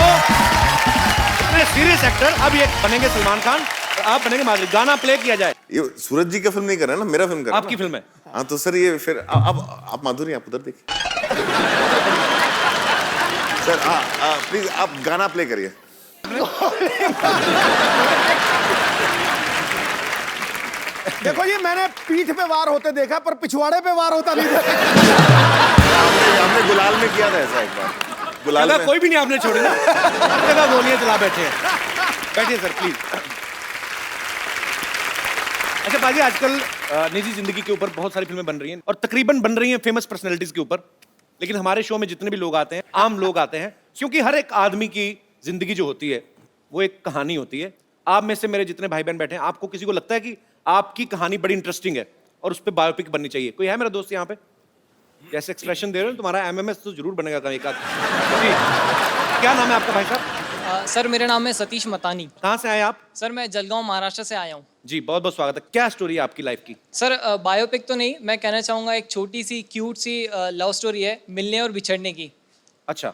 इतने सीरियस एक्टर अब ये बनेंगे सलमान खान और आप बनेंगे माधुरी। गाना प्ले किया जाए। ये सूरज जी का फिल्म नहीं कर रहे हैं ना, मेरा फिल्म कर रहे हैं। आपकी फिल्म है। हाँ तो सर ये फिर अब आप माधुरी, आप उधर देखिए। सर प्लीज आप गाना प्ले करिए। देखो ये मैंने पीठ पे वार होते देखा, पर पिछवाड़े पे वार होता नहीं देखा। हमने गुलाल में किया था ऐसा एक बार। गुलाल में कोई भी नहीं आपने छोड़ी ना, जगह गोलियां चला बैठे हैं। बैठिए सर प्लीज। अच्छा बाजी, आजकल निजी जिंदगी के ऊपर बहुत सारी फिल्में बन रही हैं और तकरीबन बन रही हैं फेमस पर्सनैलिटीज के ऊपर। लेकिन हमारे शो में जितने भी लोग आते हैं, आम लोग आते हैं, क्योंकि हर एक आदमी की जिंदगी जो होती है वो एक कहानी होती है। आप में से मेरे जितने भाई बहन बैठे हैं, आपको किसी को लगता है कि आपकी कहानी बड़ी इंटरेस्टिंग है और उस पर बायोपिक बननी चाहिए? कोई है मेरा दोस्त यहाँ पे? जैसे एक्सप्रेशन दे रहे हो, तुम्हारा एमएमएस तो जरूर बनेगा कहीं का। क्या नाम है आपका भाई साहब? सर मेरा नाम है सतीश मतानी। कहाँ से आए आप? सर मैं जलगांव महाराष्ट्र से आया हूँ। जी बहुत बहुत स्वागत है। क्या स्टोरी है आपकी लाइफ की? सर बायोपिक तो नहीं, मैं कहना चाहूँगा एक छोटी सी क्यूट सी लव स्टोरी है मिलने और बिछड़ने की। अच्छा।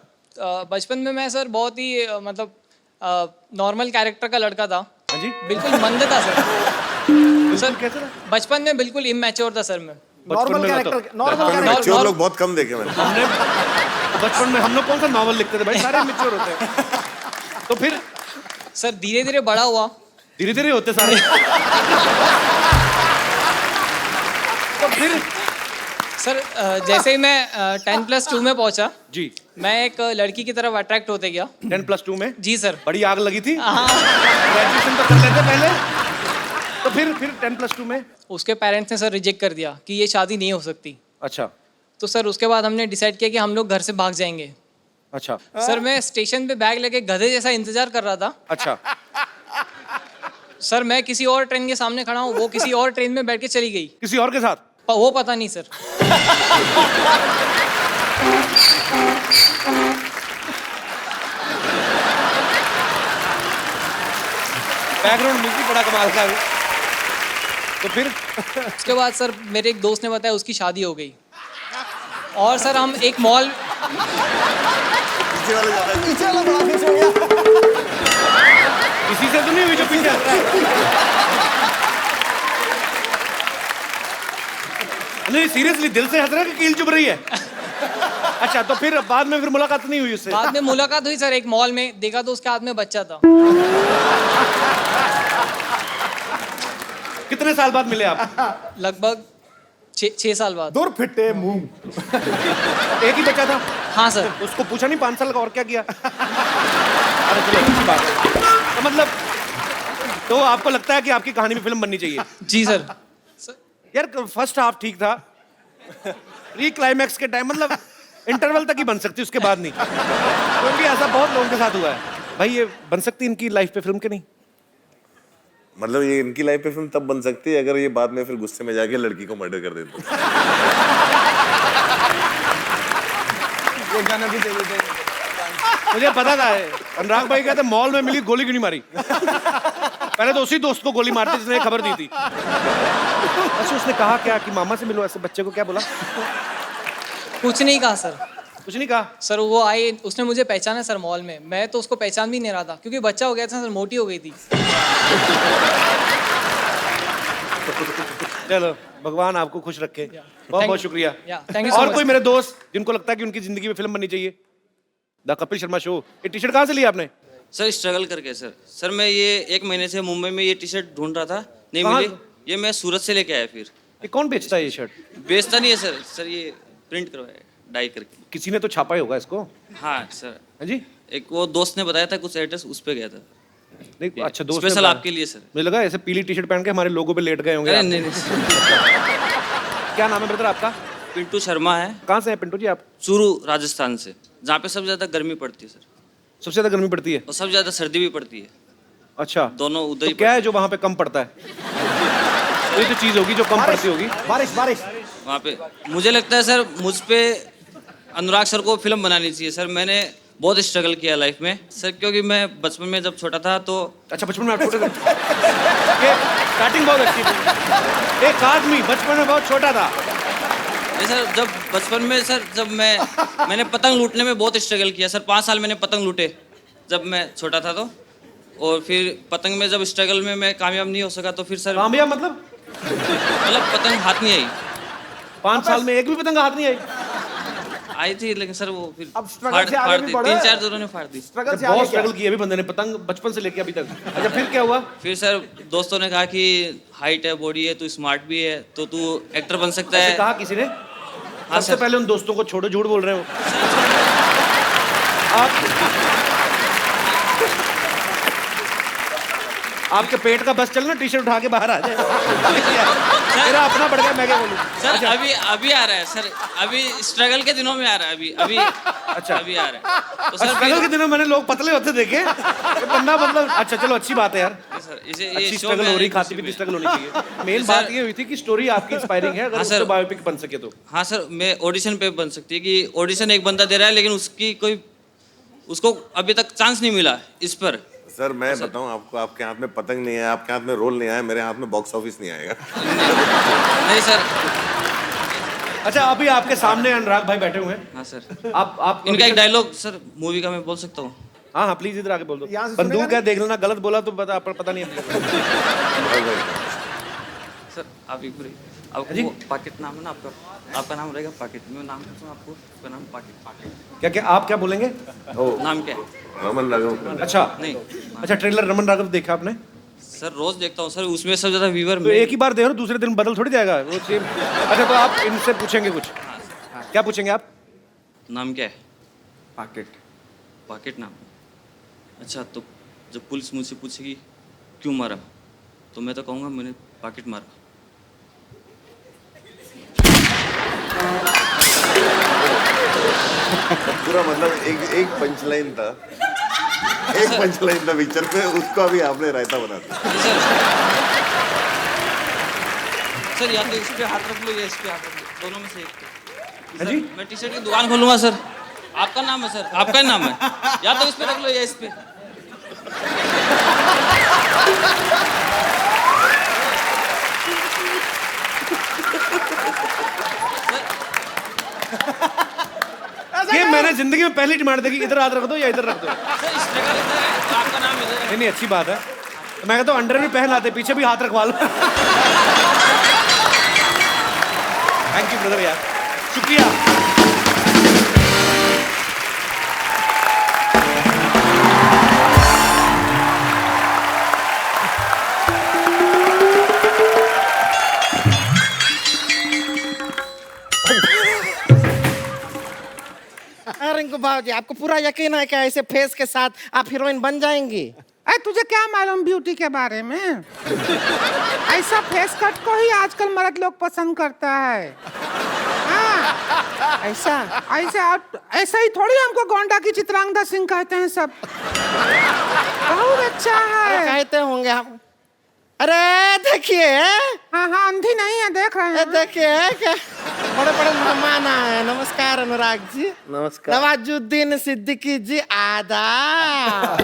बचपन में मैं सर बहुत ही मतलब नॉर्मल कैरेक्टर का लड़का था। हाँ जी। बिल्कुल मंद था सर। सर कैसे था? बचपन में बिल्कुल इमेच्योर था सर मैं। बचपन में कैरेक्टर बचपन में मैच्योर लोग बहुत कम देखे मैंने। हमने बचपन में हम लोग कौन सा नॉवल लिखते थे भाई, सारे मैच्योर होते हैं। तो फिर सर धीरे धीरे बड़ा हुआ। धीरे धीरे होते सारे। तो फिर सर जैसे ही मैं 10+2 में पहुंचा जी, मैं एक लड़की की तरफ अट्रैक्ट होते गया। 10+2 में? जी सर। बड़ी आग लगी थी। हाँ। ग्रेजुएशन तो कर लेते पहले। तो फिर 10+2 में उसके पेरेंट्स ने सर रिजेक्ट कर दिया कि ये शादी नहीं हो सकती। अच्छा तो सर उसके बाद हमने डिसाइड किया कि हम लोग घर से भाग जाएंगे। अच्छा सर मैं स्टेशन पे बैग लेके गधे जैसा इंतजार कर रहा था। अच्छा। सर मैं किसी और ट्रेन के सामने खड़ा हूँ, वो किसी और ट्रेन में बैठ के चली गई। किसी और के साथ? वो पता नहीं सर। बैकग्राउंड म्यूजिक बड़ा कमाल का है। तो फिर उसके बाद सर मेरे एक दोस्त ने बताया उसकी शादी हो गई। और सर हम एक मॉल पीछे वाला बड़ा पीछे हो गया। किसी से तो नहीं हुई जो पीछे हंस रहा है? नहीं सीरियसली दिल से हंस रहा है कि कील चुभ रही है? अच्छा तो फिर बाद में फिर मुलाकात नहीं हुई उससे? बाद में मुलाकात हुई सर, एक मॉल में देखा तो उसके हाथ में बच्चा था। कितने साल बाद मिले आप? लगभग 6 साल बाद। दूर फिटे मुंह। एक ही बच्चा था? हाँ सर। उसको पूछा नहीं 5 साल का और क्या किया? अरे चलो अच्छी बात है। तो मतलब तो आपको लगता है कि आपकी कहानी में फिल्म बननी चाहिए? जी सर। यार फर्स्ट हाफ ठीक था, प्री क्लाइमैक्स के टाइम मतलब इंटरवल तक ही बन सकती, उसके बाद नहीं, क्योंकि ऐसा बहुत लोगों के साथ हुआ है। भाई ये बन सकती इनकी लाइफ पे फिल्म के नहीं? मतलब ये इनकी लाइफ पे फिल्म तब बन सकती है अगर ये बाद में फिर गुस्से में जाके लड़की को मर्डर कर देते। ये गाना भी दे देते। मुझे पता था अनुराग भाई कहते मॉल में मिली गोली क्यों नहीं मारी। पहले तो उसी दोस्त को गोली मारते जिसने खबर दी थी। अच्छा उसने कहा क्या कि मामा से मिलो, ऐसे बच्चे को क्या बोला? कुछ नहीं कहा सर। कुछ नहीं कहा? सर वो आई, उसने मुझे पहचाना सर मॉल में, मैं तो उसको पहचान भी नहीं रहा था क्योंकि बच्चा हो गया था सर, मोटी हो गई थी। चलो भगवान आपको खुश रखे। बहुत बहुत शुक्रिया। थैंक यू सो और मच। कोई मेरे दोस्त जिनको लगता है कि उनकी जिंदगी में फिल्म बननी चाहिए? The Kapil Sharma show. ये टी शर्ट कहाँ से लिया आपने? सर स्ट्रगल करके सर मैं ये 1 महीने से मुंबई में ये टी शर्ट ढूंढ रहा था, नहीं कहाँ? मिली। ये मैं सूरत से लेके आया। फिर ये कौन बेचता है ये शर्ट? बेचता नहीं है सर ये प्रिंट करवाया डाई करके। किसी ने तो छापा ही होगा इसको। हाँ सर। हाँ जी। एक वो दोस्त ने बताया था कुछ एड्रेस, उस पे गया था। नहीं अच्छा दोस्त ने स्पेशल बताया। आपके लिए सर। मुझे लगा ऐसे पीली टी शर्ट पहन के हमारे लोगों पे लेट गए होंगे। अरे आप। नहीं। क्या नाम है ब्रदर आपका? पिंटू शर्मा है। कहाँ से हैं पिंटू जी आप? चूरू राजस्थान से, जहाँ पे सबसे ज्यादा गर्मी पड़ती है सर। सबसे ज्यादा गर्मी पड़ती है और सबसे ज्यादा सर्दी भी पड़ती है। अच्छा दोनों उधर ही तो क्या है जो वहाँ पे कम पड़ता है? कोई तो चीज होगी जो कम पड़ती होगी। बारिश बारिश। वहाँ पे मुझे लगता है सर मुझ पे अनुराग सर को फिल्म बनानी चाहिए सर। मैंने बहुत स्ट्रगल किया लाइफ में सर, क्योंकि मैं बचपन में जब छोटा था तो। अच्छा बचपन में आप छोटे थे? स्टार्टिंग बहुत अच्छी थी। एक आदमी बचपन में बहुत छोटा था। नहीं सर, जब बचपन में सर जब मैंने पतंग लूटने में बहुत स्ट्रगल किया सर। 5 साल मैंने पतंग लूटे जब मैं छोटा था तो। और फिर पतंग में जब स्ट्रगल में मैं कामयाब नहीं हो सका तो फिर सर। कामयाब मतलब पतंग हाथ नहीं आई। 5 साल में एक भी पतंग हाथ नहीं आई? आई थी लेकिन सर वो फिर अब फाड़ स्ट्रगल से आगे भी दी। बढ़े। 3-4 जोरों ने फाड़ दी। स्ट्रगल से बहुत आगे स्ट्रगल की है अभी बंदे ने पतंग बचपन से लेके अभी तक। अच्छा फिर क्या हुआ? फिर सर दोस्तों ने कहा कि हाइट है, बॉडी है, तू स्मार्ट भी है तो तू एक्टर बन सकता है। ऐसे कहा किसी ने? हाँ सबसे सर। पहले उन दोस्तों को छोड़ो, झूठ बोल रहे हो आपके पेट का बस चलना, टी शर्ट उठा के बाहर आ जाए। मेरा अपना बढ़ गया, मैं क्या बोलूं? सर अभी आ रहा है सर, अभी स्ट्रगल के दिनों में आ रहा है। अभी अच्छा अभी आ रहा है तो सर। स्ट्रगल के दिनों मैंने लोग पतले होते देखे तो बंदा मतलब अच्छा चलो अच्छी बात है यार। सर इसे ये अच्छी शो स्ट्रगल में हो रही, आने खाती की पीती स्ट्रगल होनी चाहिए। मेन सर- बात ये हुई थी कि स्टोरी आपकी इंस्पायरिंग है, अगर हाँ उससे सर। बायोपिक बन सके तो। हाँ सर, मैं ऑडिशन पे बन सकती है कि ऑडिशन एक बंदा दे रहा है लेकिन उसको अभी तक चांस नहीं मिला इस पर। सर मैं बताऊं आपको, आपके हाथ में पतंग नहीं है, आपके हाथ में रोल नहीं आया, मेरे हाथ में बॉक्स ऑफिस नहीं आएगा। नहीं सर। अच्छा अभी आपके सामने अनुराग भाई बैठे हुए हैं। हाँ सर। आप इनका एक डायलॉग सर मूवी का मैं बोल सकता हूँ? हाँ हाँ प्लीज इधर आके बोल दो। यहाँ से सुनेगा बंदूक है, देख लेना, गलत बोला तो पता नहीं है। सर आप एक आपको पाकेट नाम है ना आपका, आपका नाम रहेगा पाकेट, मैं नाम करता हूँ आपको, आपका नाम पाकेट। क्या क्या आप क्या बोलेंगे? नाम क्या है? रमन राघव। अच्छा नहीं अच्छा, ट्रेलर रमन राघव देखा आपने? सर रोज देखता हूँ सर, उसमें सबसे ज्यादा व्यूअर तो एक ही बार देखो, दूसरे दिन बदल थोड़ी जाएगा वो सेम। अच्छा तो आप इनसे पूछेंगे कुछ, क्या पूछेंगे आप? नाम क्या है? पाकेट। पाकेट नाम। अच्छा तो जब पुलिस मुझसे पूछेगी क्यों मारा, तो मैं तो कहूँगा मैंने पाकेट मारा। पूरा मतलब एक पंचलाइन था, एक पंचलाइन था पिक्चर में, उसको अभी आपने रायता बना दिया। सर या तो इस पे हाथ रख लो या इस पे हाथ रख लो, दोनों में से एक पे। हाँ जी? मैं टी शर्ट की दुकान खोलूंगा सर। आपका नाम है सर, आपका ही नाम है, या तो इस पे रख लो या इस पे। ये मैंने जिंदगी में पहली डिमांड देखी, इधर हाथ रख दो या इधर रख दो। सर स्ट्रगल इधर है तो आपका नाम इधर है। नहीं अच्छी बात है, मैं कहता हूँ अंडर भी पहन आते, पीछे भी हाथ रखवा लो। थैंक यू ब्रदर यार, शुक्रिया। रिंकू बाबूजी, आपको पूरा यकीन है कि ऐसे फेस के साथ आप हीरोइन बन जाएंगी? अरे तुझे क्या मालूम ब्यूटी के बारे में? ऐसा फेस कट को ही आजकल मर्द लोग पसंद करता है। हाँ, ऐसा ऐसा ही थोड़ी हमको गोंडा की चित्रांगदा सिंह कहते हैं सब। बहुत अच्छा है। कहते होंगे हम। अरे देखिए, हाँ हाँ अंधी नहीं है, देख रहे हैं। देखिए क्या बड़े बड़े मेहमान आए। नमस्कार अनुराग जी। नमस्कार। नवाजुद्दीन सिद्दीकी जी, आदाब।